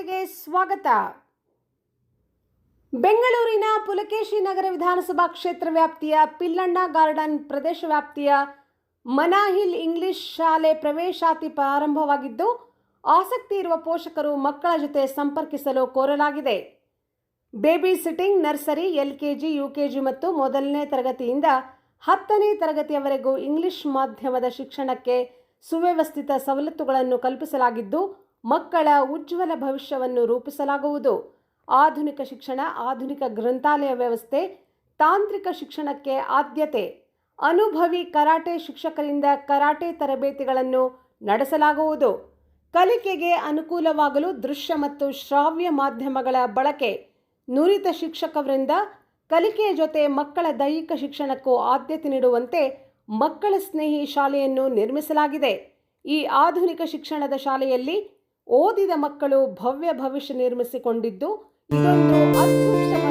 ವಾರ್ತೆಗೆ ಸ್ವಾಗತ. ಬೆಂಗಳೂರಿನ ಪುಲಕೇಶಿ ನಗರ ವಿಧಾನಸಭಾ ಕ್ಷೇತ್ರ ವ್ಯಾಪ್ತಿಯ ಪಿಲ್ಲಣ್ಣ ಗಾರ್ಡನ್ ಪ್ರದೇಶ ವ್ಯಾಪ್ತಿಯ ಮನಾಹಿಲ್ ಇಂಗ್ಲಿಷ್ ಶಾಲೆ ಪ್ರವೇಶಾತಿ ಪ್ರಾರಂಭವಾಗಿದ್ದು, ಆಸಕ್ತಿ ಇರುವ ಪೋಷಕರು ಮಕ್ಕಳ ಜೊತೆ ಸಂಪರ್ಕಿಸಲು ಕೋರಲಾಗಿದೆ. Baby sitting, nursery, LKG, UKG ಮತ್ತು ಮೊದಲನೇ ತರಗತಿಯಿಂದ 10ನೇ ತರಗತಿಯವರೆಗೂ ಇಂಗ್ಲಿಷ್ ಮಾಧ್ಯಮದ ಶಿಕ್ಷಣಕ್ಕೆ ಸುವ್ಯವಸ್ಥಿತ ಸವಲತ್ತುಗಳನ್ನು ಕಲ್ಪಿಸಲಾಗಿದ್ದು, ಮಕ್ಕಳ ಉಜ್ವಲ ಭವಿಷ್ಯವನ್ನು ರೂಪಿಸಲಾಗುವುದು. ಆಧುನಿಕ ಶಿಕ್ಷಣ, ಆಧುನಿಕ ಗ್ರಂಥಾಲಯ ವ್ಯವಸ್ಥೆ, ತಾಂತ್ರಿಕ ಶಿಕ್ಷಣಕ್ಕೆ ಆದ್ಯತೆ, ಅನುಭವಿ ಕರಾಟೆ ಶಿಕ್ಷಕರಿಂದ ಕರಾಟೆ ತರಬೇತಿಗಳನ್ನು ನಡೆಸಲಾಗುವುದು. ಕಲಿಕೆಗೆ ಅನುಕೂಲವಾಗಲು ದೃಶ್ಯ ಮತ್ತು ಶ್ರಾವ್ಯ ಮಾಧ್ಯಮಗಳ ಬಳಕೆ, ನುರಿತ ಶಿಕ್ಷಕರಿಂದ ಕಲಿಕೆಯ ಜೊತೆ ಮಕ್ಕಳ ದೈಹಿಕ ಶಿಕ್ಷಣಕ್ಕೂ ಆದ್ಯತೆ ನೀಡುವಂತೆ ಮಕ್ಕಳ ಸ್ನೇಹಿ ಶಾಲೆಯನ್ನು ನಿರ್ಮಿಸಲಾಗಿದೆ. ಈ ಆಧುನಿಕ ಶಿಕ್ಷಣದ ಶಾಲೆಯಲ್ಲಿ ಓದಿದ ಮಕ್ಕಳು ಭವ್ಯ ಭವಿಷ್ಯ ನಿರ್ಮಿಸಿಕೊಂಡಿದ್ದು, ಇದೊಂದು ಅತ್ಯುತ್ತಮ